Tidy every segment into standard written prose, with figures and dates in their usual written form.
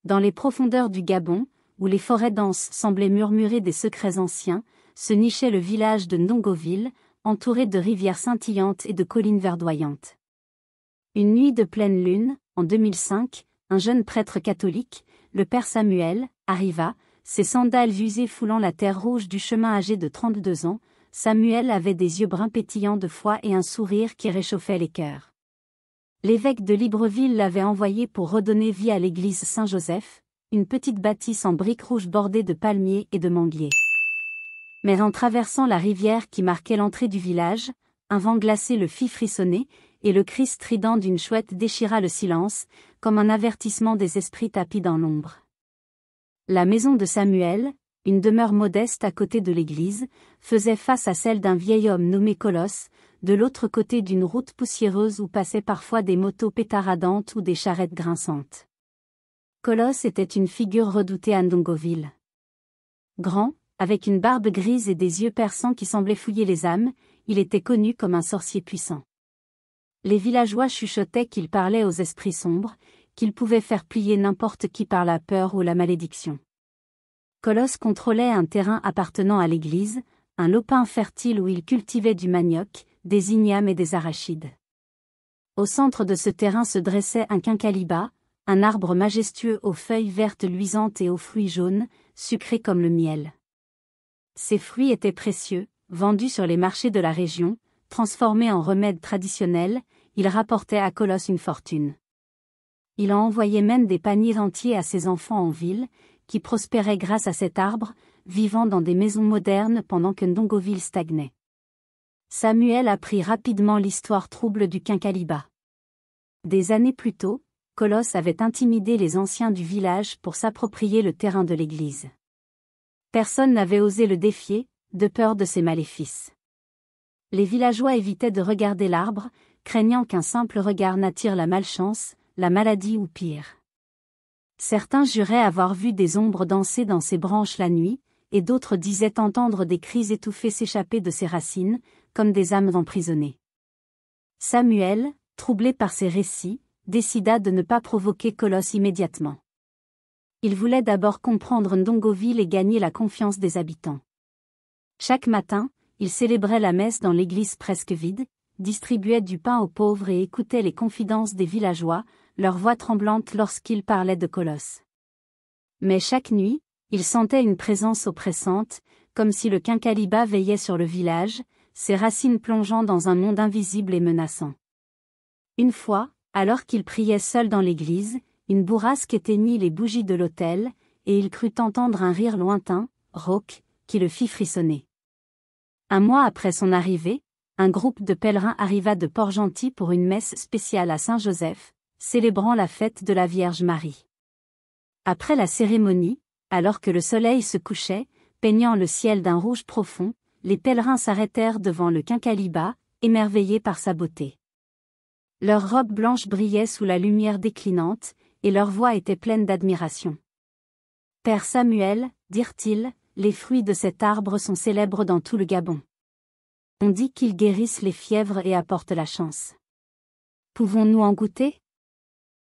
Dans les profondeurs du Gabon, où les forêts denses semblaient murmurer des secrets anciens, se nichait le village de Ndongoville, entouré de rivières scintillantes et de collines verdoyantes. Une nuit de pleine lune, en 2005, un jeune prêtre catholique, le père Samuel, arriva, ses sandales usées foulant la terre rouge du chemin. Âgé de 32 ans, Samuel avait des yeux bruns pétillants de foi et un sourire qui réchauffait les cœurs. L'évêque de Libreville l'avait envoyé pour redonner vie à l'église Saint-Joseph, une petite bâtisse en briques rouges bordée de palmiers et de manguiers. Mais en traversant la rivière qui marquait l'entrée du village, un vent glacé le fit frissonner, et le cri strident d'une chouette déchira le silence, comme un avertissement des esprits tapis dans l'ombre. La maison de Samuel, une demeure modeste à côté de l'église, faisait face à celle d'un vieil homme nommé Colosse, de l'autre côté d'une route poussiéreuse où passaient parfois des motos pétaradantes ou des charrettes grinçantes. Colosse était une figure redoutée à Ndongoville. Grand, avec une barbe grise et des yeux perçants qui semblaient fouiller les âmes, il était connu comme un sorcier puissant. Les villageois chuchotaient qu'il parlait aux esprits sombres, qu'il pouvait faire plier n'importe qui par la peur ou la malédiction. Colosse contrôlait un terrain appartenant à l'église, un lopin fertile où il cultivait du manioc, des ignames et des arachides. Au centre de ce terrain se dressait un quinqualiba, un arbre majestueux aux feuilles vertes luisantes et aux fruits jaunes, sucrés comme le miel. Ces fruits étaient précieux, vendus sur les marchés de la région, transformés en remèdes traditionnels, ils rapportaient à Colosse une fortune. Il en envoyait même des paniers entiers à ses enfants en ville, qui prospéraient grâce à cet arbre, vivant dans des maisons modernes pendant que Ndongoville stagnait. Samuel apprit rapidement l'histoire trouble du quinqualiba. Des années plus tôt, Colosse avait intimidé les anciens du village pour s'approprier le terrain de l'église. Personne n'avait osé le défier, de peur de ses maléfices. Les villageois évitaient de regarder l'arbre, craignant qu'un simple regard n'attire la malchance, la maladie ou pire. Certains juraient avoir vu des ombres danser dans ses branches la nuit, et d'autres disaient entendre des cris étouffés s'échapper de ses racines, comme des âmes emprisonnées. Samuel, troublé par ces récits, décida de ne pas provoquer Colosse immédiatement. Il voulait d'abord comprendre Ndongoville et gagner la confiance des habitants. Chaque matin, il célébrait la messe dans l'église presque vide, distribuait du pain aux pauvres et écoutait les confidences des villageois, leurs voix tremblantes lorsqu'ils parlaient de Colosse. Mais chaque nuit, il sentait une présence oppressante, comme si le quinqualiba veillait sur le village, ses racines plongeant dans un monde invisible et menaçant. Une fois, alors qu'il priait seul dans l'église, une bourrasque éteignit les bougies de l'autel, et il crut entendre un rire lointain, rauque, qui le fit frissonner. Un mois après son arrivée, un groupe de pèlerins arriva de Port-Gentil pour une messe spéciale à Saint-Joseph, célébrant la fête de la Vierge Marie. Après la cérémonie, alors que le soleil se couchait, peignant le ciel d'un rouge profond, les pèlerins s'arrêtèrent devant le quinqualiba, émerveillés par sa beauté. Leurs robes blanches brillaient sous la lumière déclinante, et leurs voix étaient pleines d'admiration. « Père Samuel, dirent-ils, les fruits de cet arbre sont célèbres dans tout le Gabon. On dit qu'ils guérissent les fièvres et apportent la chance. Pouvons-nous en goûter ?»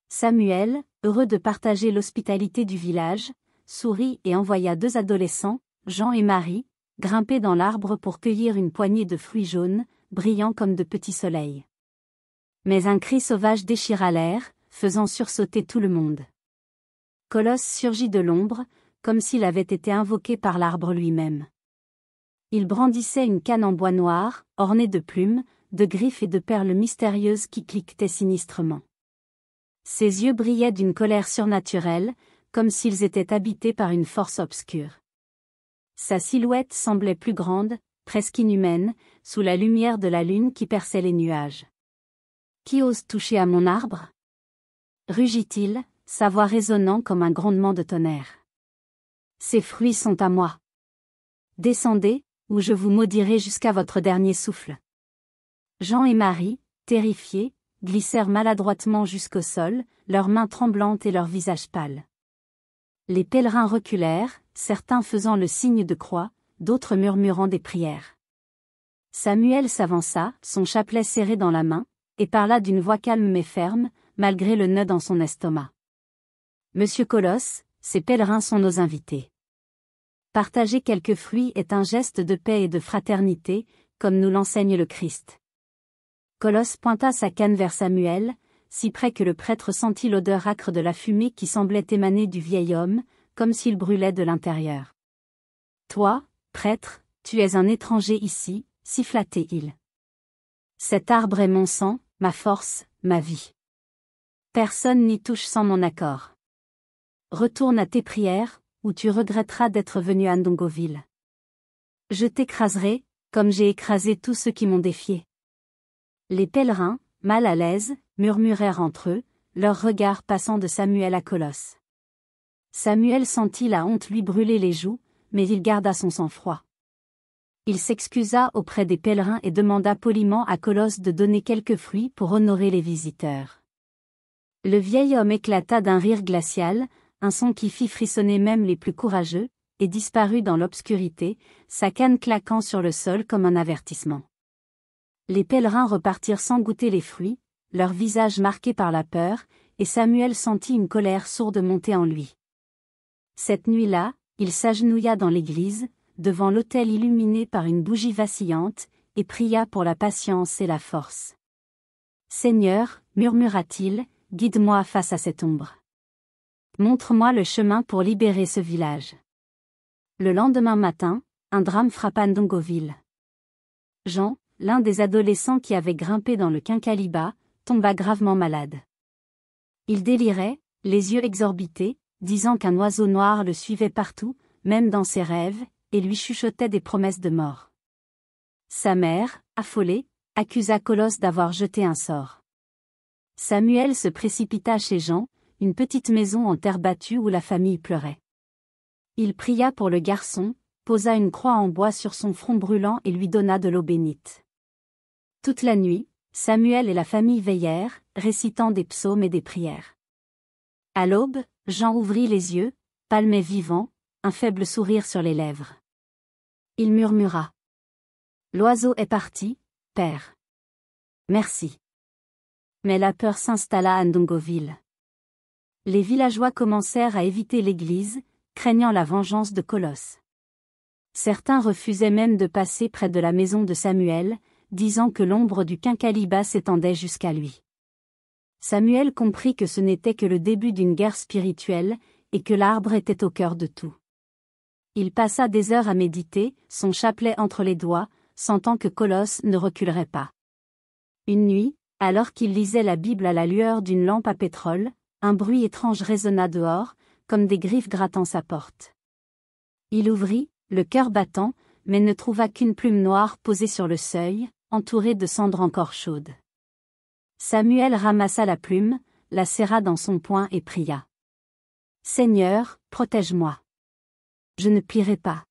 Samuel, heureux de partager l'hospitalité du village, sourit et envoya 2 adolescents, Jean et Marie, grimper dans l'arbre pour cueillir une poignée de fruits jaunes, brillants comme de petits soleils. Mais un cri sauvage déchira l'air, faisant sursauter tout le monde. Colosse surgit de l'ombre, comme s'il avait été invoqué par l'arbre lui-même. Il brandissait une canne en bois noir, ornée de plumes, de griffes et de perles mystérieuses qui cliquetaient sinistrement. Ses yeux brillaient d'une colère surnaturelle, comme s'ils étaient habités par une force obscure. Sa silhouette semblait plus grande, presque inhumaine, sous la lumière de la lune qui perçait les nuages. « Qui ose toucher à mon arbre ?» rugit-il, sa voix résonnant comme un grondement de tonnerre. « Ces fruits sont à moi. Descendez, ou je vous maudirai jusqu'à votre dernier souffle. » Jean et Marie, terrifiés, glissèrent maladroitement jusqu'au sol, leurs mains tremblantes et leurs visages pâles. Les pèlerins reculèrent, certains faisant le signe de croix, d'autres murmurant des prières. Samuel s'avança, son chapelet serré dans la main, et parla d'une voix calme mais ferme, malgré le nœud dans son estomac. Monsieur Colosse, ces pèlerins sont nos invités. Partager quelques fruits est un geste de paix et de fraternité, comme nous l'enseigne le Christ. Colosse pointa sa canne vers Samuel, si près que le prêtre sentit l'odeur âcre de la fumée qui semblait émaner du vieil homme, comme s'il brûlait de l'intérieur. Toi, prêtre, tu es un étranger ici, siffla-t-il. Cet arbre est mon sang, ma force, ma vie. Personne n'y touche sans mon accord. Retourne à tes prières, ou tu regretteras d'être venu à Ndongoville. Je t'écraserai, comme j'ai écrasé tous ceux qui m'ont défié. Les pèlerins, mal à l'aise, murmurèrent entre eux, leurs regards passant de Samuel à Colosse. Samuel sentit la honte lui brûler les joues, mais il garda son sang-froid. Il s'excusa auprès des pèlerins et demanda poliment à Colosse de donner quelques fruits pour honorer les visiteurs. Le vieil homme éclata d'un rire glacial, un son qui fit frissonner même les plus courageux, et disparut dans l'obscurité, sa canne claquant sur le sol comme un avertissement. Les pèlerins repartirent sans goûter les fruits, leurs visages marqués par la peur, et Samuel sentit une colère sourde monter en lui. Cette nuit-là, il s'agenouilla dans l'église, devant l'autel illuminé par une bougie vacillante, et pria pour la patience et la force. « Seigneur, murmura-t-il, guide-moi face à cette ombre. Montre-moi le chemin pour libérer ce village. » Le lendemain matin, un drame frappa Ndongoville. Jean, l'un des adolescents qui avait grimpé dans le quinqualiba, tomba gravement malade. Il délirait, les yeux exorbités, disant qu'un oiseau noir le suivait partout, même dans ses rêves, et lui chuchotait des promesses de mort. Sa mère, affolée, accusa Colosse d'avoir jeté un sort. Samuel se précipita chez Jean, une petite maison en terre battue où la famille pleurait. Il pria pour le garçon, posa une croix en bois sur son front brûlant et lui donna de l'eau bénite. Toute la nuit, Samuel et la famille veillèrent, récitant des psaumes et des prières. À l'aube, Jean ouvrit les yeux, pâle mais vivant, un faible sourire sur les lèvres. Il murmura. « L'oiseau est parti, père. Merci. » Mais la peur s'installa à Ndongoville. Les villageois commencèrent à éviter l'église, craignant la vengeance de Colosse. Certains refusaient même de passer près de la maison de Samuel, disant que l'ombre du quinqualiba s'étendait jusqu'à lui. Samuel comprit que ce n'était que le début d'une guerre spirituelle, et que l'arbre était au cœur de tout. Il passa des heures à méditer, son chapelet entre les doigts, sentant que Colosse ne reculerait pas. Une nuit, alors qu'il lisait la Bible à la lueur d'une lampe à pétrole, un bruit étrange résonna dehors, comme des griffes grattant sa porte. Il ouvrit, le cœur battant, mais ne trouva qu'une plume noire posée sur le seuil, entourée de cendres encore chaudes. Samuel ramassa la plume, la serra dans son poing et pria. « Seigneur, protège-moi. Je ne plierai pas. »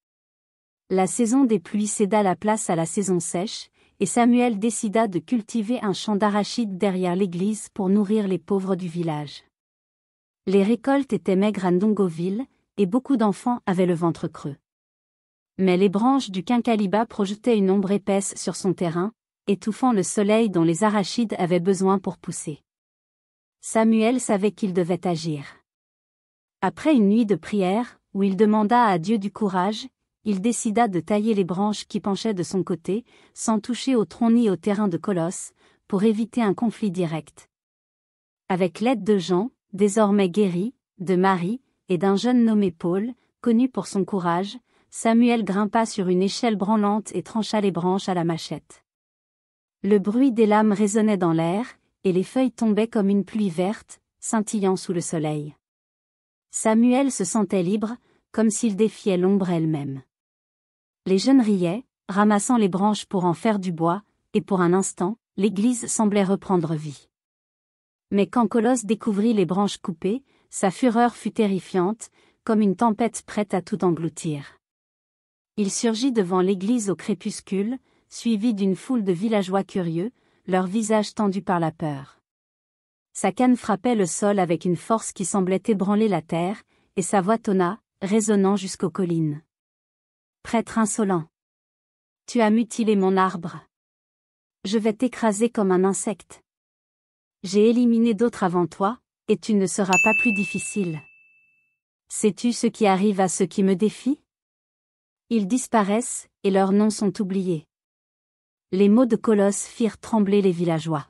La saison des pluies céda la place à la saison sèche, et Samuel décida de cultiver un champ d'arachides derrière l'église pour nourrir les pauvres du village. Les récoltes étaient maigres à Ndongoville, et beaucoup d'enfants avaient le ventre creux. Mais les branches du quinqualiba projetaient une ombre épaisse sur son terrain, étouffant le soleil dont les arachides avaient besoin pour pousser. Samuel savait qu'il devait agir. Après une nuit de prière, où il demanda à Dieu du courage, il décida de tailler les branches qui penchaient de son côté, sans toucher au tronc ni au terrain de Colosse, pour éviter un conflit direct. Avec l'aide de Jean, désormais guéri, de Marie, et d'un jeune nommé Paul, connu pour son courage, Samuel grimpa sur une échelle branlante et trancha les branches à la machette. Le bruit des lames résonnait dans l'air, et les feuilles tombaient comme une pluie verte, scintillant sous le soleil. Samuel se sentait libre, comme s'il défiait l'ombre elle-même. Les jeunes riaient, ramassant les branches pour en faire du bois, et pour un instant, l'église semblait reprendre vie. Mais quand Colosse découvrit les branches coupées, sa fureur fut terrifiante, comme une tempête prête à tout engloutir. Il surgit devant l'église au crépuscule, suivi d'une foule de villageois curieux, leurs visages tendus par la peur. Sa canne frappait le sol avec une force qui semblait ébranler la terre, et sa voix tonna, résonnant jusqu'aux collines. « Prêtre insolent! Tu as mutilé mon arbre. Je vais t'écraser comme un insecte. J'ai éliminé d'autres avant toi, et tu ne seras pas plus difficile. » Sais-tu ce qui arrive à ceux qui me défient? Ils disparaissent, et leurs noms sont oubliés. Les mots de Colosse firent trembler les villageois.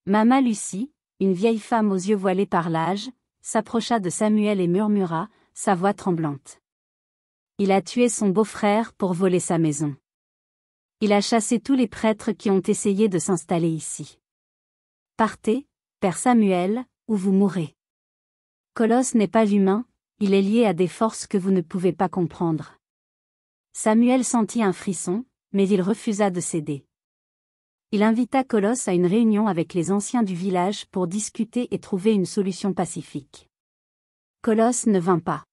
Mama Lucie, une vieille femme aux yeux voilés par l'âge, s'approcha de Samuel et murmura, sa voix tremblante. Il a tué son beau-frère pour voler sa maison. Il a chassé tous les prêtres qui ont essayé de s'installer ici. Partez, Père Samuel, ou vous mourrez. Colosse n'est pas humain, il est lié à des forces que vous ne pouvez pas comprendre. Samuel sentit un frisson, mais il refusa de céder. Il invita Colosse à une réunion avec les anciens du village pour discuter et trouver une solution pacifique. Colosse ne vint pas.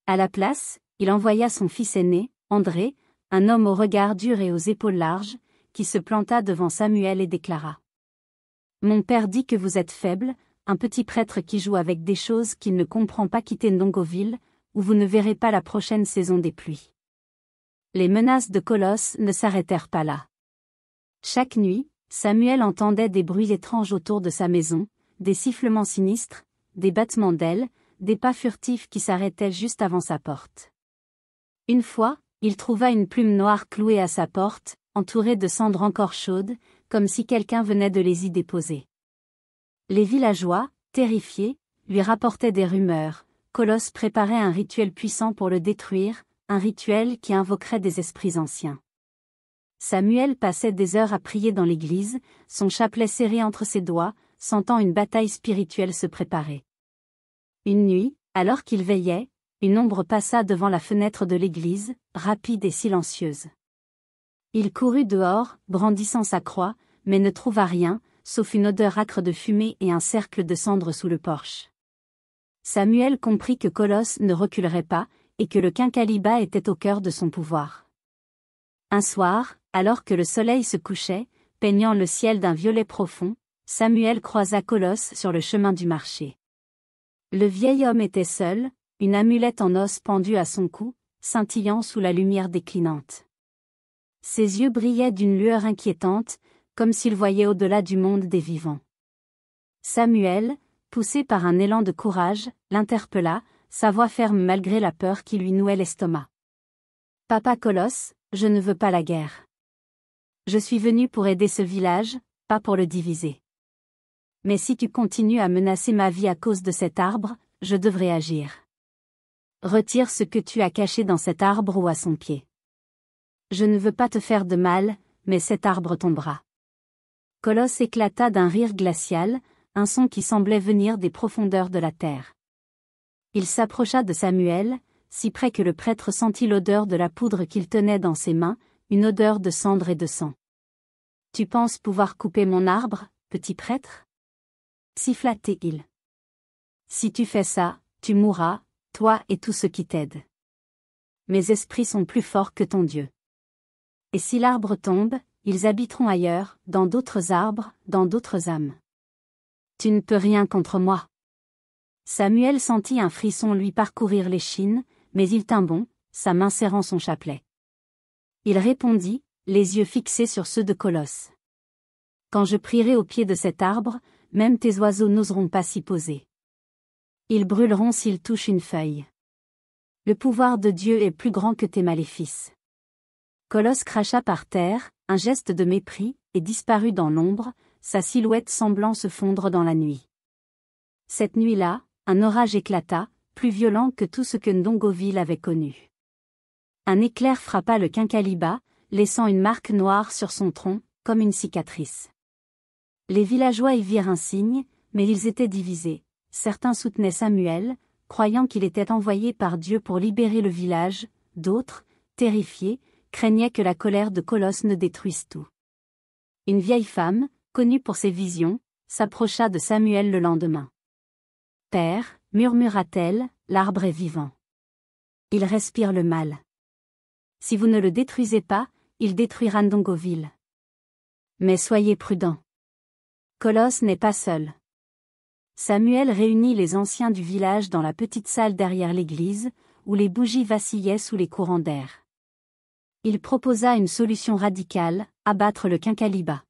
À la place, il envoya son fils aîné, André, un homme au regard dur et aux épaules larges, qui se planta devant Samuel et déclara. « Mon père dit que vous êtes faible, un petit prêtre qui joue avec des choses qu'il ne comprend pas quitter Ndongoville, où vous ne verrez pas la prochaine saison des pluies. » Les menaces de Colosse ne s'arrêtèrent pas là. Chaque nuit, Samuel entendait des bruits étranges autour de sa maison, des sifflements sinistres, des battements d'ailes, des pas furtifs qui s'arrêtaient juste avant sa porte. Une fois, il trouva une plume noire clouée à sa porte, entourée de cendres encore chaudes, comme si quelqu'un venait de les y déposer. Les villageois, terrifiés, lui rapportaient des rumeurs. Colosse préparait un rituel puissant pour le détruire, un rituel qui invoquerait des esprits anciens. Samuel passait des heures à prier dans l'église, son chapelet serré entre ses doigts, sentant une bataille spirituelle se préparer. Une nuit, alors qu'il veillait, une ombre passa devant la fenêtre de l'église, rapide et silencieuse. Il courut dehors, brandissant sa croix, mais ne trouva rien, sauf une odeur âcre de fumée et un cercle de cendres sous le porche. Samuel comprit que Colosse ne reculerait pas, et que le quinqualibat était au cœur de son pouvoir. Un soir, alors que le soleil se couchait, peignant le ciel d'un violet profond, Samuel croisa Colosse sur le chemin du marché. Le vieil homme était seul, une amulette en os pendue à son cou, scintillant sous la lumière déclinante. Ses yeux brillaient d'une lueur inquiétante, comme s'il voyait au-delà du monde des vivants. Samuel, poussé par un élan de courage, l'interpella, sa voix ferme malgré la peur qui lui nouait l'estomac. « Papa Colosse, je ne veux pas la guerre. Je suis venu pour aider ce village, pas pour le diviser. Mais si tu continues à menacer ma vie à cause de cet arbre, je devrais agir. Retire ce que tu as caché dans cet arbre ou à son pied. Je ne veux pas te faire de mal, mais cet arbre tombera. » Colosse éclata d'un rire glacial, un son qui semblait venir des profondeurs de la terre. Il s'approcha de Samuel, si près que le prêtre sentit l'odeur de la poudre qu'il tenait dans ses mains, une odeur de cendre et de sang. « Tu penses pouvoir couper mon arbre, petit prêtre ?» siffla-t-il. « Si tu fais ça, tu mourras, toi et tous ceux qui t'aident. Mes esprits sont plus forts que ton Dieu. Et si l'arbre tombe, ils habiteront ailleurs, dans d'autres arbres, dans d'autres âmes. Tu ne peux rien contre moi. » Samuel sentit un frisson lui parcourir l'échine, mais il tint bon, sa main serrant son chapelet. Il répondit, les yeux fixés sur ceux de Colosse. « Quand je prierai au pied de cet arbre, même tes oiseaux n'oseront pas s'y poser. Ils brûleront s'ils touchent une feuille. Le pouvoir de Dieu est plus grand que tes maléfices. » Colosse cracha par terre, un geste de mépris, et disparut dans l'ombre, sa silhouette semblant se fondre dans la nuit. Cette nuit-là, un orage éclata, plus violent que tout ce que Ndongoville avait connu. Un éclair frappa le quinqualibat, laissant une marque noire sur son tronc, comme une cicatrice. Les villageois y virent un signe, mais ils étaient divisés. Certains soutenaient Samuel, croyant qu'il était envoyé par Dieu pour libérer le village, d'autres, terrifiés, craignaient que la colère de Colosse ne détruise tout. Une vieille femme, connue pour ses visions, s'approcha de Samuel le lendemain. « Père, murmura-t-elle, l'arbre est vivant. Il respire le mal. Si vous ne le détruisez pas, il détruira Ndongoville. Mais soyez prudents. Colosse n'est pas seul. » Samuel réunit les anciens du village dans la petite salle derrière l'église, où les bougies vacillaient sous les courants d'air. Il proposa une solution radicale, abattre le quinqualibat.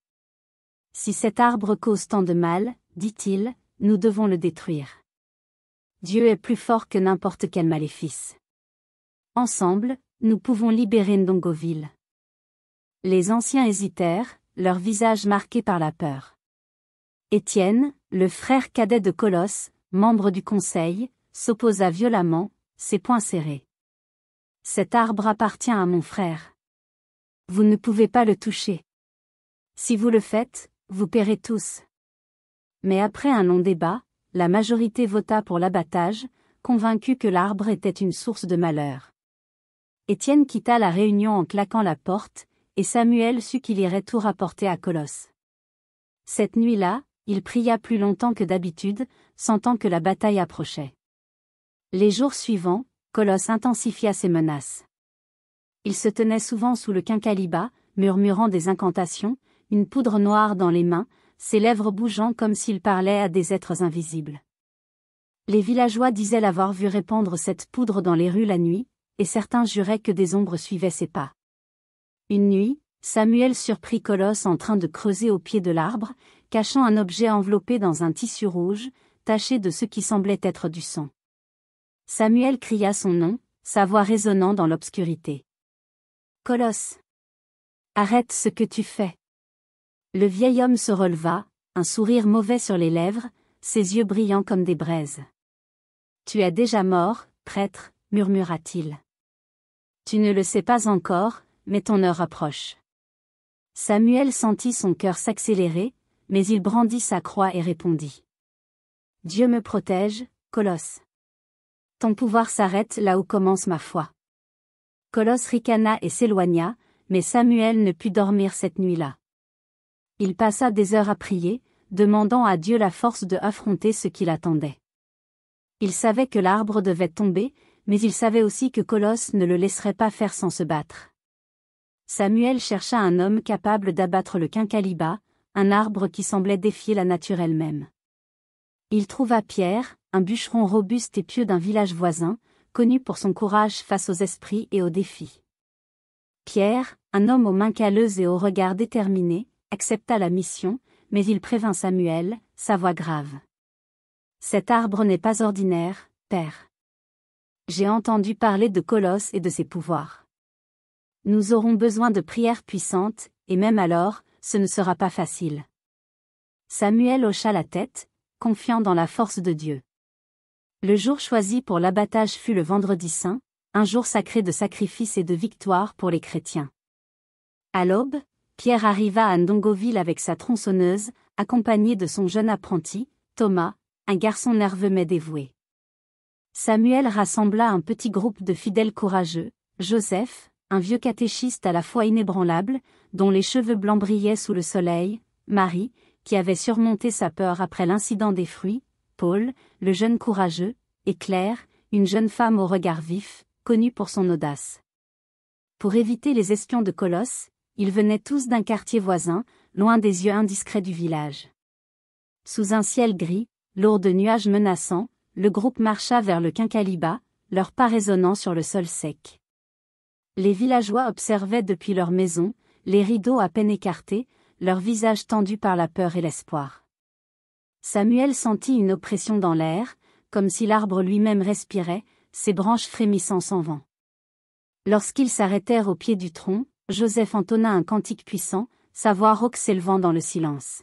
« Si cet arbre cause tant de mal, dit-il, nous devons le détruire. Dieu est plus fort que n'importe quel maléfice. Ensemble, nous pouvons libérer Ndongoville. Les anciens hésitèrent, leur visage marqué par la peur. Étienne, le frère cadet de Colosse, membre du conseil, s'opposa violemment, ses poings serrés. Cet arbre appartient à mon frère. Vous ne pouvez pas le toucher. Si vous le faites, vous paierez tous. Mais après un long débat, la majorité vota pour l'abattage, convaincue que l'arbre était une source de malheur. Étienne quitta la réunion en claquant la porte, et Samuel sut qu'il irait tout rapporter à Colosse. Cette nuit-là, il pria plus longtemps que d'habitude, sentant que la bataille approchait. Les jours suivants, Colosse intensifia ses menaces. Il se tenait souvent sous le quinqualiba, murmurant des incantations, une poudre noire dans les mains, ses lèvres bougeant comme s'il parlait à des êtres invisibles. Les villageois disaient l'avoir vu répandre cette poudre dans les rues la nuit, et certains juraient que des ombres suivaient ses pas. Une nuit, Samuel surprit Colosse en train de creuser au pied de l'arbre, cachant un objet enveloppé dans un tissu rouge, taché de ce qui semblait être du sang. Samuel cria son nom, sa voix résonnant dans l'obscurité. « Colosse! Arrête ce que tu fais !» Le vieil homme se releva, un sourire mauvais sur les lèvres, ses yeux brillants comme des braises. « Tu es déjà mort, prêtre, » murmura-t-il. « Tu ne le sais pas encore, mais ton heure approche. » Samuel sentit son cœur s'accélérer, mais il brandit sa croix et répondit. « Dieu me protège, Colosse. Ton pouvoir s'arrête là où commence ma foi. » Colosse ricana et s'éloigna, mais Samuel ne put dormir cette nuit-là. Il passa des heures à prier, demandant à Dieu la force de affronter ce qui l'attendait. Il savait que l'arbre devait tomber, mais il savait aussi que Colosse ne le laisserait pas faire sans se battre. Samuel chercha un homme capable d'abattre le quinqualiba, un arbre qui semblait défier la nature elle-même. Il trouva Pierre, un bûcheron robuste et pieux d'un village voisin, connu pour son courage face aux esprits et aux défis. Pierre, un homme aux mains calleuses et au regard déterminé, accepta la mission, mais il prévint Samuel, sa voix grave. « Cet arbre n'est pas ordinaire, père. J'ai entendu parler de Colosse et de ses pouvoirs. Nous aurons besoin de prières puissantes, et même alors, ce ne sera pas facile. » Samuel hocha la tête, confiant dans la force de Dieu. Le jour choisi pour l'abattage fut le vendredi saint, un jour sacré de sacrifice et de victoire pour les chrétiens. À l'aube, Pierre arriva à Ndongoville avec sa tronçonneuse, accompagné de son jeune apprenti, Thomas, un garçon nerveux mais dévoué. Samuel rassembla un petit groupe de fidèles courageux, Joseph, un vieux catéchiste à la fois inébranlable, dont les cheveux blancs brillaient sous le soleil, Marie, qui avait surmonté sa peur après l'incident des fruits, Paul, le jeune courageux, et Claire, une jeune femme au regard vif, connue pour son audace. Pour éviter les espions de Colosse, ils venaient tous d'un quartier voisin, loin des yeux indiscrets du village. Sous un ciel gris, lourd de nuages menaçants, le groupe marcha vers le quinqualiba, leurs pas résonnant sur le sol sec. Les villageois observaient depuis leur maison, les rideaux à peine écartés, leurs visages tendus par la peur et l'espoir. Samuel sentit une oppression dans l'air, comme si l'arbre lui-même respirait, ses branches frémissant sans vent. Lorsqu'ils s'arrêtèrent au pied du tronc, Joseph entonna un cantique puissant, sa voix rauque s'élevant dans le silence.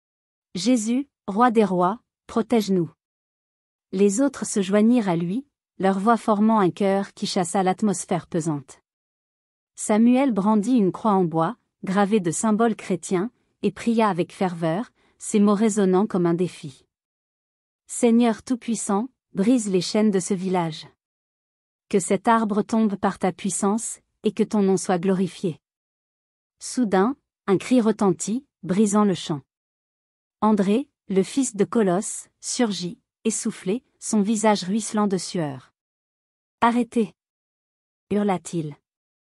« Jésus, roi des rois, protège-nous !» Les autres se joignirent à lui, leur voix formant un chœur qui chassa l'atmosphère pesante. Samuel brandit une croix en bois, gravée de symboles chrétiens, et pria avec ferveur, ses mots résonnant comme un défi. « Seigneur Tout-Puissant, brise les chaînes de ce village. Que cet arbre tombe par ta puissance, et que ton nom soit glorifié. » Soudain, un cri retentit, brisant le chant. André, le fils de Colosse, surgit, essoufflé, son visage ruisselant de sueur. « Arrêtez !» hurla-t-il.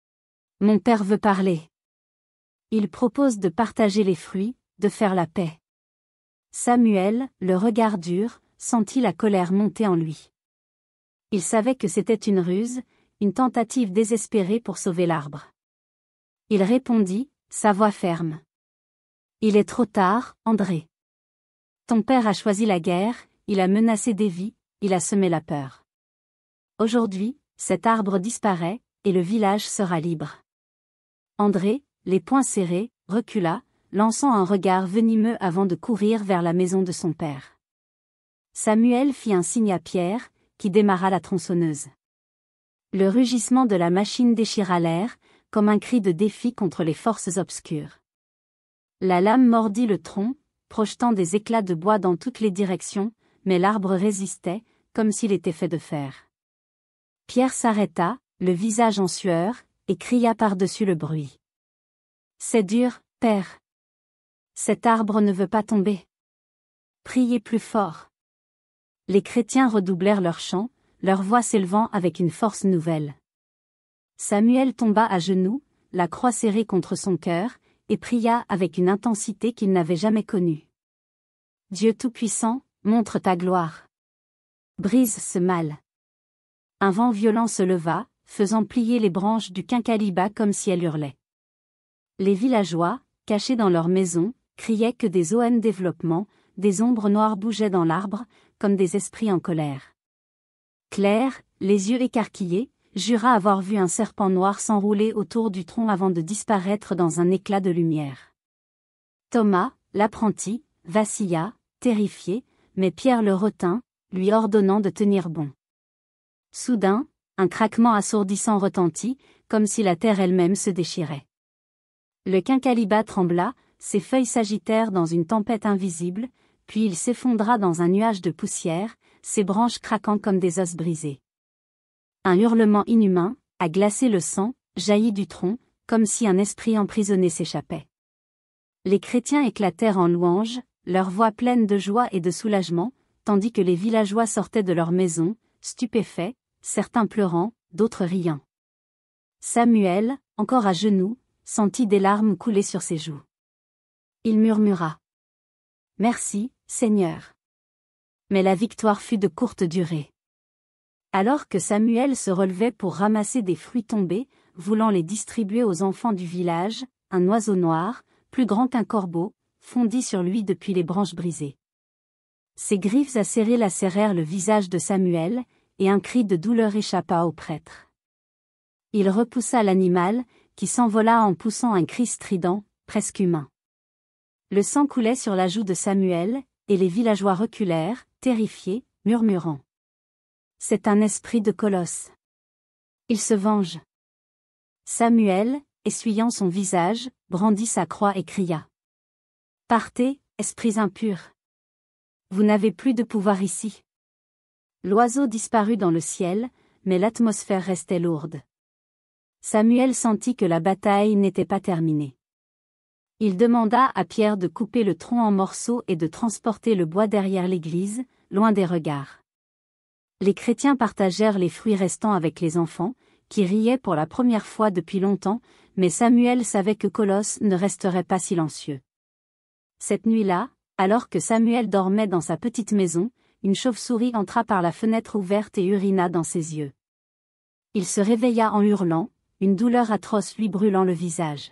« Mon père veut parler. Il propose de partager les fruits, de faire la paix. » Samuel, le regard dur, sentit la colère monter en lui. Il savait que c'était une ruse, une tentative désespérée pour sauver l'arbre. Il répondit, sa voix ferme. « Il est trop tard, André. Ton père a choisi la guerre, il a menacé des vies, il a semé la peur. Aujourd'hui, cet arbre disparaît, et le village sera libre. André, les poings serrés, recula, lançant un regard venimeux avant de courir vers la maison de son père. Samuel fit un signe à Pierre, qui démarra la tronçonneuse. Le rugissement de la machine déchira l'air, comme un cri de défi contre les forces obscures. La lame mordit le tronc, projetant des éclats de bois dans toutes les directions, mais l'arbre résistait, comme s'il était fait de fer. Pierre s'arrêta, le visage en sueur, et cria par-dessus le bruit. « C'est dur, père. Cet arbre ne veut pas tomber. Priez plus fort. » Les chrétiens redoublèrent leur chant, leur voix s'élevant avec une force nouvelle. Samuel tomba à genoux, la croix serrée contre son cœur, et pria avec une intensité qu'il n'avait jamais connue. « Dieu Tout-Puissant, montre ta gloire. Brise ce mal. » Un vent violent se leva, faisant plier les branches du quinqualiba comme si elles hurlaient. Les villageois, cachés dans leurs maisons, criaient que des OM développement, des ombres noires bougeaient dans l'arbre, comme des esprits en colère. Claire, les yeux écarquillés, jura avoir vu un serpent noir s'enrouler autour du tronc avant de disparaître dans un éclat de lumière. Thomas, l'apprenti, vacilla, terrifié, mais Pierre le retint, lui ordonnant de tenir bon. Soudain, un craquement assourdissant retentit, comme si la terre elle-même se déchirait. Le quinqualiba trembla, ses feuilles s'agitèrent dans une tempête invisible, puis il s'effondra dans un nuage de poussière, ses branches craquant comme des os brisés. Un hurlement inhumain, à glacer le sang, jaillit du tronc, comme si un esprit emprisonné s'échappait. Les chrétiens éclatèrent en louanges, leurs voix pleines de joie et de soulagement, tandis que les villageois sortaient de leurs maisons, stupéfaits, certains pleurant, d'autres riant. Samuel, encore à genoux, sentit des larmes couler sur ses joues. Il murmura. « Merci, Seigneur. » Mais la victoire fut de courte durée. Alors que Samuel se relevait pour ramasser des fruits tombés, voulant les distribuer aux enfants du village, un oiseau noir, plus grand qu'un corbeau, fondit sur lui depuis les branches brisées. Ses griffes acérées lacérèrent le visage de Samuel, et un cri de douleur échappa au prêtre. Il repoussa l'animal, qui s'envola en poussant un cri strident, presque humain. Le sang coulait sur la joue de Samuel, et les villageois reculèrent, terrifiés, murmurant. « C'est un esprit de colosse. Il se venge. » Samuel, essuyant son visage, brandit sa croix et cria. « Partez, esprits impurs. Vous n'avez plus de pouvoir ici. » L'oiseau disparut dans le ciel, mais l'atmosphère restait lourde. Samuel sentit que la bataille n'était pas terminée. Il demanda à Pierre de couper le tronc en morceaux et de transporter le bois derrière l'église, loin des regards. Les chrétiens partagèrent les fruits restants avec les enfants, qui riaient pour la première fois depuis longtemps, mais Samuel savait que Colosse ne resterait pas silencieux. Cette nuit-là, alors que Samuel dormait dans sa petite maison, une chauve-souris entra par la fenêtre ouverte et urina dans ses yeux. Il se réveilla en hurlant, une douleur atroce lui brûlant le visage.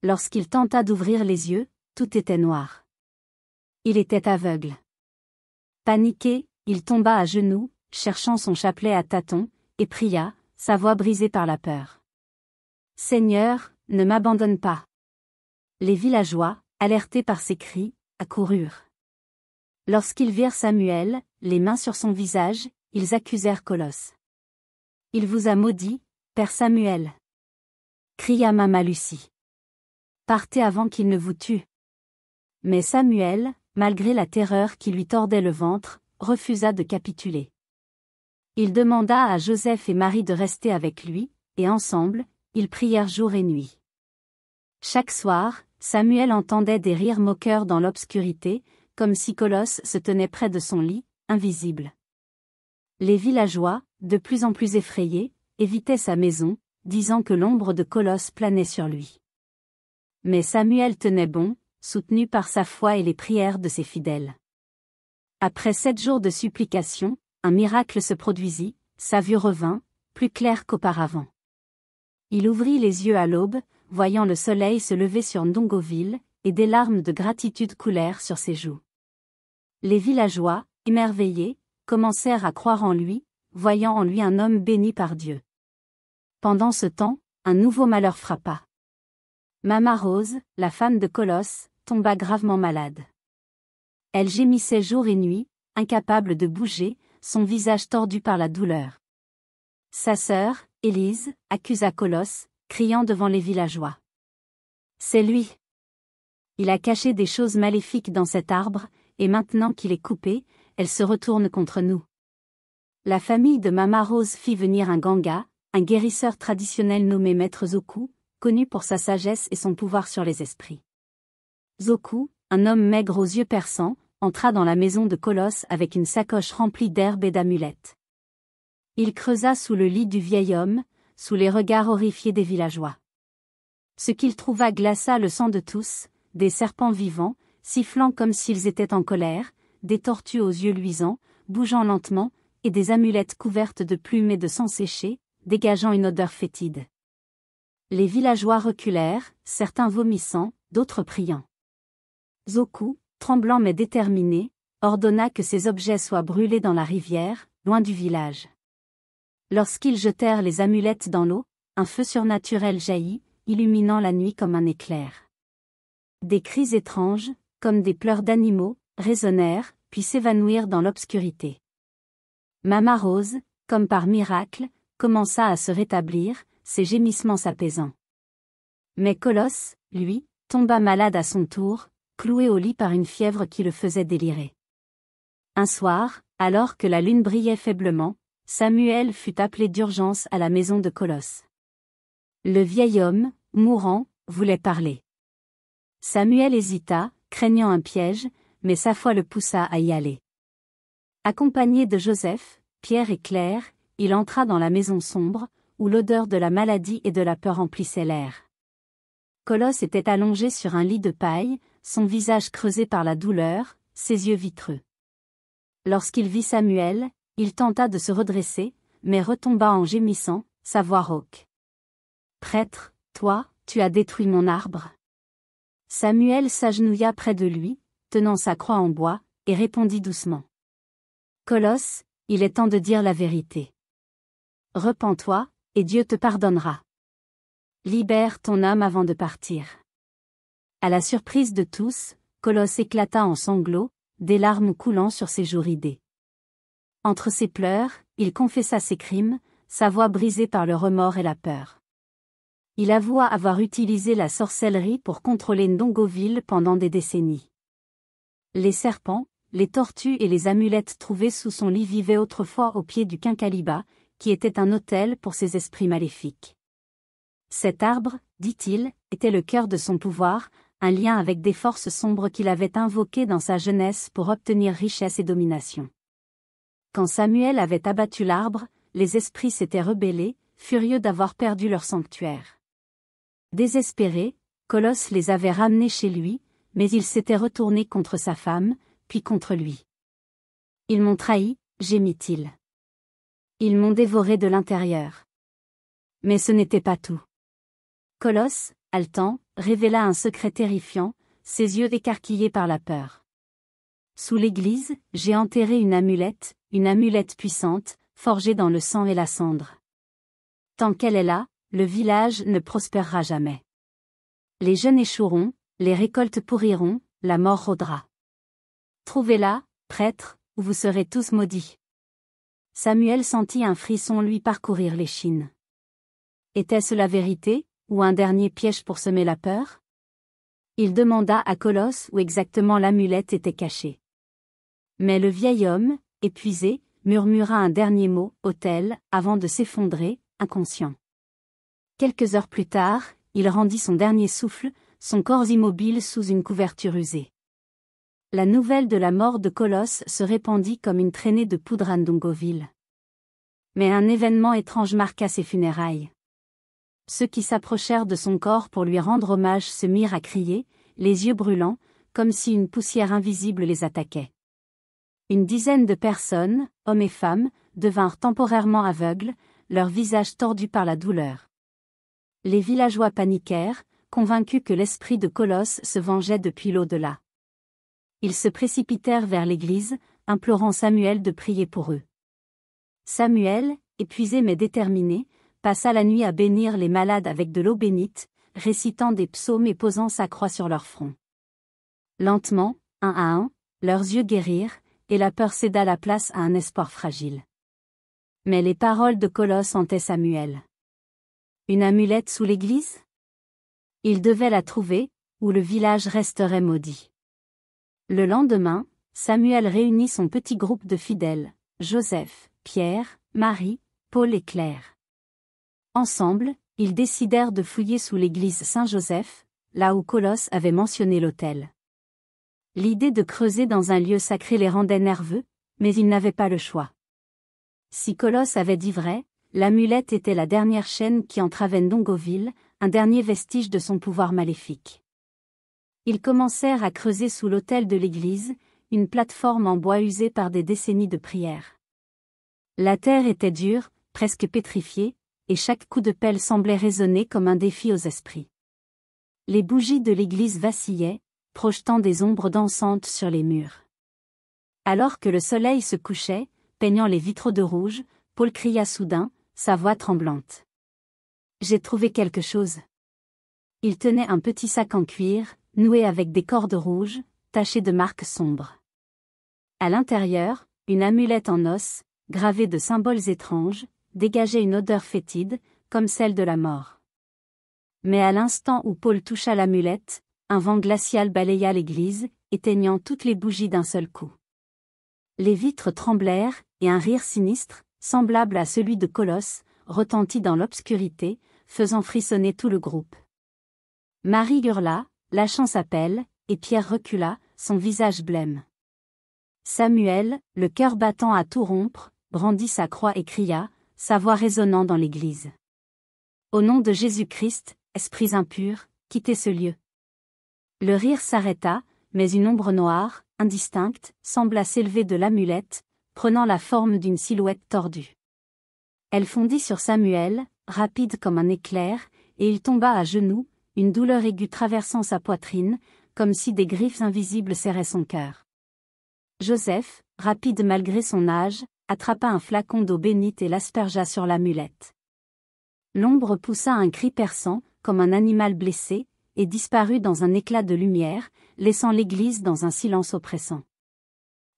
Lorsqu'il tenta d'ouvrir les yeux, tout était noir. Il était aveugle. Paniqué, il tomba à genoux, cherchant son chapelet à tâtons, et pria, sa voix brisée par la peur. « Seigneur, ne m'abandonne pas. » Les villageois, alertés par ces cris, accoururent. Lorsqu'ils virent Samuel, les mains sur son visage, ils accusèrent Colosse. « Il vous a maudit, Père Samuel. » cria Mama Lucie. « Partez avant qu'il ne vous tue. » Mais Samuel, malgré la terreur qui lui tordait le ventre, refusa de capituler. Il demanda à Joseph et Marie de rester avec lui, et ensemble, ils prièrent jour et nuit. Chaque soir, Samuel entendait des rires moqueurs dans l'obscurité, comme si Colosse se tenait près de son lit, invisible. Les villageois, de plus en plus effrayés, évitaient sa maison, disant que l'ombre de Colosse planait sur lui. Mais Samuel tenait bon, soutenu par sa foi et les prières de ses fidèles. Après 7 jours de supplication, un miracle se produisit, sa vue revint, plus claire qu'auparavant. Il ouvrit les yeux à l'aube, voyant le soleil se lever sur Ndongoville, et des larmes de gratitude coulèrent sur ses joues. Les villageois, émerveillés, commencèrent à croire en lui, voyant en lui un homme béni par Dieu. Pendant ce temps, un nouveau malheur frappa. Mama Rose, la femme de Colosse, tomba gravement malade. Elle gémissait jour et nuit, incapable de bouger, son visage tordu par la douleur. Sa sœur, Élise, accusa Colosse, criant devant les villageois. « C'est lui. Il a caché des choses maléfiques dans cet arbre, et maintenant qu'il est coupé, elle se retourne contre nous. » La famille de Mama Rose fit venir un ganga, un guérisseur traditionnel nommé Maître Zoku, connu pour sa sagesse et son pouvoir sur les esprits. Zoku, un homme maigre aux yeux perçants, entra dans la maison de Colosse avec une sacoche remplie d'herbes et d'amulettes. Il creusa sous le lit du vieil homme, sous les regards horrifiés des villageois. Ce qu'il trouva glaça le sang de tous, des serpents vivants, sifflant comme s'ils étaient en colère, des tortues aux yeux luisants, bougeant lentement, et des amulettes couvertes de plumes et de sang séché, dégageant une odeur fétide. Les villageois reculèrent, certains vomissant, d'autres priant. Zoku, tremblant mais déterminé, ordonna que ces objets soient brûlés dans la rivière, loin du village. Lorsqu'ils jetèrent les amulettes dans l'eau, un feu surnaturel jaillit, illuminant la nuit comme un éclair. Des cris étranges, comme des pleurs d'animaux, résonnèrent, puis s'évanouirent dans l'obscurité. Mama Rose, comme par miracle, commença à se rétablir, ses gémissements s'apaisant. Mais Colosse, lui, tomba malade à son tour, cloué au lit par une fièvre qui le faisait délirer. Un soir, alors que la lune brillait faiblement, Samuel fut appelé d'urgence à la maison de Colosse. Le vieil homme, mourant, voulait parler. Samuel hésita, craignant un piège, mais sa foi le poussa à y aller. Accompagné de Joseph, Pierre et Claire, il entra dans la maison sombre, où l'odeur de la maladie et de la peur emplissait l'air. Colosse était allongé sur un lit de paille, son visage creusé par la douleur, ses yeux vitreux. Lorsqu'il vit Samuel, il tenta de se redresser, mais retomba en gémissant, sa voix rauque. « Prêtre, toi, tu as détruit mon arbre. » Samuel s'agenouilla près de lui, tenant sa croix en bois, et répondit doucement. « Colosse, il est temps de dire la vérité. Repens-toi, et Dieu te pardonnera. Libère ton âme avant de partir. » À la surprise de tous, Colosse éclata en sanglots, des larmes coulant sur ses joues ridées. Entre ses pleurs, il confessa ses crimes, sa voix brisée par le remords et la peur. Il avoua avoir utilisé la sorcellerie pour contrôler Ndongoville pendant des décennies. Les serpents, les tortues et les amulettes trouvées sous son lit vivaient autrefois au pied du Quincaliba, qui était un autel pour ces esprits maléfiques. Cet arbre, dit-il, était le cœur de son pouvoir, un lien avec des forces sombres qu'il avait invoquées dans sa jeunesse pour obtenir richesse et domination. Quand Samuel avait abattu l'arbre, les esprits s'étaient rebellés, furieux d'avoir perdu leur sanctuaire. Désespéré, Colosse les avait ramenés chez lui, mais il s'était retourné contre sa femme, puis contre lui. « Ils m'ont trahi, gémit-il. Ils m'ont dévoré de l'intérieur. » Mais ce n'était pas tout. Colosse, haletant, révéla un secret terrifiant, ses yeux écarquillés par la peur. « Sous l'église, j'ai enterré une amulette puissante, forgée dans le sang et la cendre. Tant qu'elle est là, le village ne prospérera jamais. Les jeunes échoueront, les récoltes pourriront, la mort rôdera. Trouvez-la, prêtre, ou vous serez tous maudits. » Samuel sentit un frisson lui parcourir l'échine. Était-ce la vérité, ou un dernier piège pour semer la peur? Il demanda à Colosse où exactement l'amulette était cachée. Mais le vieil homme, épuisé, murmura un dernier mot, autel, avant de s'effondrer, inconscient. Quelques heures plus tard, il rendit son dernier souffle, son corps immobile sous une couverture usée. La nouvelle de la mort de Colosse se répandit comme une traînée de poudre à Ndongoville. Mais un événement étrange marqua ses funérailles. Ceux qui s'approchèrent de son corps pour lui rendre hommage se mirent à crier, les yeux brûlants, comme si une poussière invisible les attaquait. Une dizaine de personnes, hommes et femmes, devinrent temporairement aveugles, leurs visages tordus par la douleur. Les villageois paniquèrent, convaincus que l'esprit de Colosse se vengeait depuis l'au-delà. Ils se précipitèrent vers l'église, implorant Samuel de prier pour eux. Samuel, épuisé mais déterminé, passa la nuit à bénir les malades avec de l'eau bénite, récitant des psaumes et posant sa croix sur leur front. Lentement, un à un, leurs yeux guérirent, et la peur céda la place à un espoir fragile. Mais les paroles de Colosse hantaient Samuel. Une amulette sous l'église? Il devait la trouver, ou le village resterait maudit. Le lendemain, Samuel réunit son petit groupe de fidèles, Joseph, Pierre, Marie, Paul et Claire. Ensemble, ils décidèrent de fouiller sous l'église Saint-Joseph, là où Colosse avait mentionné l'autel. L'idée de creuser dans un lieu sacré les rendait nerveux, mais ils n'avaient pas le choix. Si Colosse avait dit vrai, l'amulette était la dernière chaîne qui entravait Ndongoville, un dernier vestige de son pouvoir maléfique. Ils commencèrent à creuser sous l'autel de l'église, une plateforme en bois usée par des décennies de prière. La terre était dure, presque pétrifiée, et chaque coup de pelle semblait résonner comme un défi aux esprits. Les bougies de l'église vacillaient, projetant des ombres dansantes sur les murs. Alors que le soleil se couchait, peignant les vitraux de rouge, Paul cria soudain, sa voix tremblante. « J'ai trouvé quelque chose. » Il tenait un petit sac en cuir, noué avec des cordes rouges, taché de marques sombres. À l'intérieur, une amulette en os, gravée de symboles étranges, dégageait une odeur fétide, comme celle de la mort. Mais à l'instant où Paul toucha l'amulette, un vent glacial balaya l'église, éteignant toutes les bougies d'un seul coup. Les vitres tremblèrent, et un rire sinistre, semblable à celui de Colosse, retentit dans l'obscurité, faisant frissonner tout le groupe. Marie hurla, lâchant sa pelle, et Pierre recula, son visage blême. Samuel, le cœur battant à tout rompre, brandit sa croix et cria, sa voix résonnant dans l'église. « Au nom de Jésus-Christ, esprits impurs, quittez ce lieu. » Le rire s'arrêta, mais une ombre noire, indistincte, sembla s'élever de l'amulette, prenant la forme d'une silhouette tordue. Elle fondit sur Samuel, rapide comme un éclair, et il tomba à genoux, une douleur aiguë traversant sa poitrine, comme si des griffes invisibles serraient son cœur. Joseph, rapide malgré son âge, attrapa un flacon d'eau bénite et l'aspergea sur l'amulette. L'ombre poussa un cri perçant, comme un animal blessé, et disparut dans un éclat de lumière, laissant l'église dans un silence oppressant.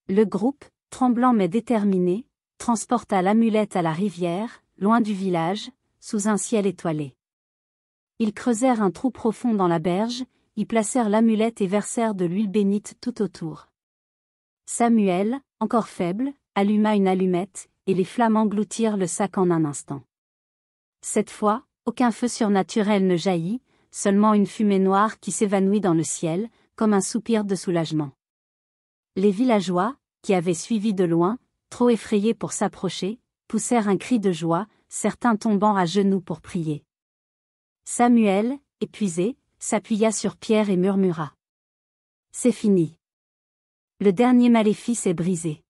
Le groupe, tremblant mais déterminé, transporta l'amulette à la rivière, loin du village, sous un ciel étoilé. Ils creusèrent un trou profond dans la berge, y placèrent l'amulette et versèrent de l'huile bénite tout autour. Samuel, encore faible, alluma une allumette, et les flammes engloutirent le sac en un instant. Cette fois, aucun feu surnaturel ne jaillit, seulement une fumée noire qui s'évanouit dans le ciel, comme un soupir de soulagement. Les villageois, qui avaient suivi de loin, trop effrayés pour s'approcher, poussèrent un cri de joie, certains tombant à genoux pour prier. Samuel, épuisé, s'appuya sur Pierre et murmura. « C'est fini. Le dernier maléfice est brisé. »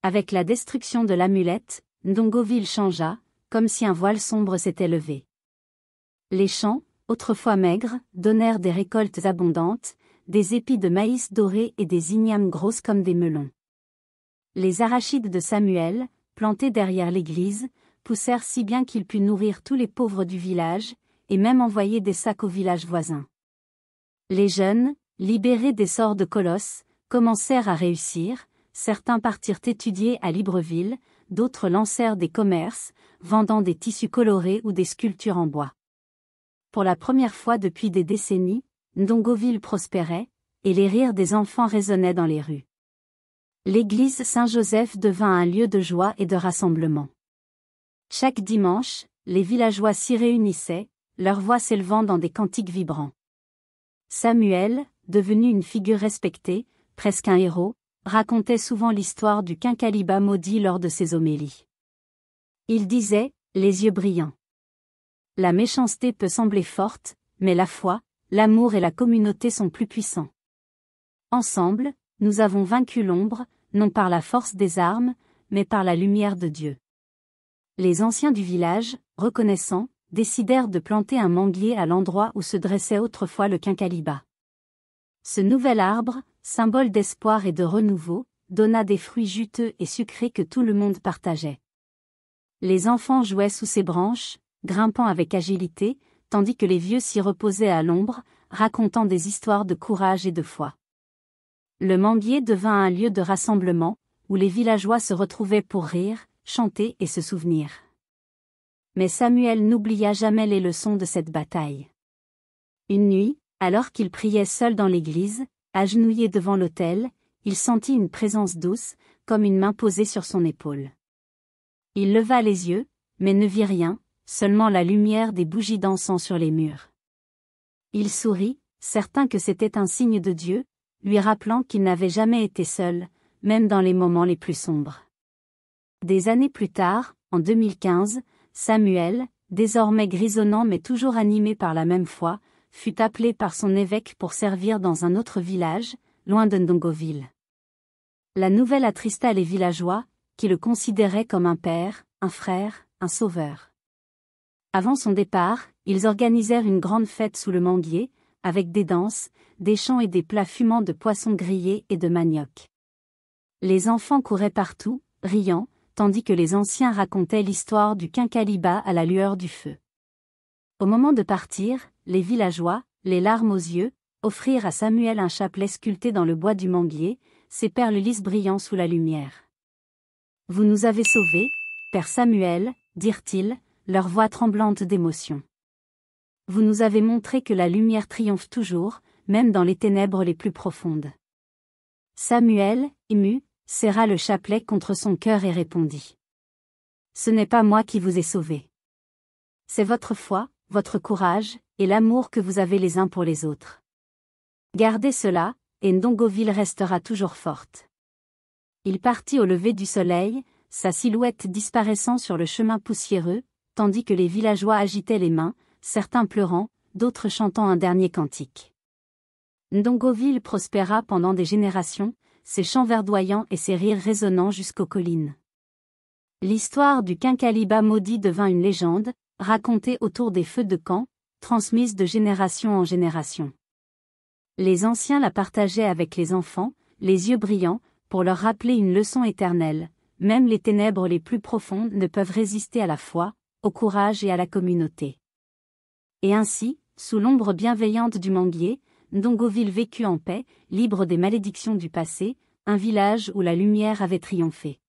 Avec la destruction de l'amulette, Ndongoville changea, comme si un voile sombre s'était levé. Les champs, autrefois maigres, donnèrent des récoltes abondantes, des épis de maïs dorés et des ignames grosses comme des melons. Les arachides de Samuel, plantés derrière l'église, poussèrent si bien qu'il put nourrir tous les pauvres du village, et même envoyer des sacs aux villages voisins. Les jeunes, libérés des sorts de Colosse, commencèrent à réussir, certains partirent étudier à Libreville, d'autres lancèrent des commerces, vendant des tissus colorés ou des sculptures en bois. Pour la première fois depuis des décennies, Ndongoville prospérait, et les rires des enfants résonnaient dans les rues. L'église Saint-Joseph devint un lieu de joie et de rassemblement. Chaque dimanche, les villageois s'y réunissaient, leurs voix s'élevant dans des cantiques vibrants. Samuel, devenu une figure respectée, presque un héros, racontait souvent l'histoire du quinqualiba maudit lors de ses homélies. Il disait, les yeux brillants. La méchanceté peut sembler forte, mais la foi, l'amour et la communauté sont plus puissants. Ensemble, nous avons vaincu l'ombre, non par la force des armes, mais par la lumière de Dieu. Les anciens du village, reconnaissants, décidèrent de planter un manguier à l'endroit où se dressait autrefois le quinqualiba. Ce nouvel arbre, symbole d'espoir et de renouveau, donna des fruits juteux et sucrés que tout le monde partageait. Les enfants jouaient sous ses branches, grimpant avec agilité, tandis que les vieux s'y reposaient à l'ombre, racontant des histoires de courage et de foi. Le manguier devint un lieu de rassemblement, où les villageois se retrouvaient pour rire, chanter et se souvenir. Mais Samuel n'oublia jamais les leçons de cette bataille. Une nuit, alors qu'il priait seul dans l'église, agenouillé devant l'autel, il sentit une présence douce, comme une main posée sur son épaule. Il leva les yeux, mais ne vit rien, seulement la lumière des bougies dansant sur les murs. Il sourit, certain que c'était un signe de Dieu, lui rappelant qu'il n'avait jamais été seul, même dans les moments les plus sombres. Des années plus tard, en 2015, Samuel, désormais grisonnant mais toujours animé par la même foi, fut appelé par son évêque pour servir dans un autre village, loin de Ndongoville. La nouvelle attrista les villageois, qui le considéraient comme un père, un frère, un sauveur. Avant son départ, ils organisèrent une grande fête sous le manguier, avec des danses, des chants et des plats fumants de poissons grillés et de manioc. Les enfants couraient partout, riant, tandis que les anciens racontaient l'histoire du quinqualiba à la lueur du feu. Au moment de partir, les villageois, les larmes aux yeux, offrirent à Samuel un chapelet sculpté dans le bois du manguier, ses perles lisses brillant sous la lumière. « Vous nous avez sauvés, Père Samuel, dirent-ils, leur voix tremblante d'émotion. Vous nous avez montré que la lumière triomphe toujours, même dans les ténèbres les plus profondes. » Samuel, ému, serra le chapelet contre son cœur et répondit. « Ce n'est pas moi qui vous ai sauvés. C'est votre foi, votre courage, et l'amour que vous avez les uns pour les autres. Gardez cela, et Ndongoville restera toujours forte. » Il partit au lever du soleil, sa silhouette disparaissant sur le chemin poussiéreux, tandis que les villageois agitaient les mains, certains pleurant, d'autres chantant un dernier cantique. Ndongoville prospéra pendant des générations, ses chants verdoyants et ses rires résonnant jusqu'aux collines. L'histoire du quinqualiba maudit devint une légende, racontée autour des feux de camp, transmise de génération en génération. Les anciens la partageaient avec les enfants, les yeux brillants, pour leur rappeler une leçon éternelle. Même les ténèbres les plus profondes ne peuvent résister à la foi, au courage et à la communauté. Et ainsi, sous l'ombre bienveillante du manguier, Ndongoville vécut en paix, libre des malédictions du passé, un village où la lumière avait triomphé.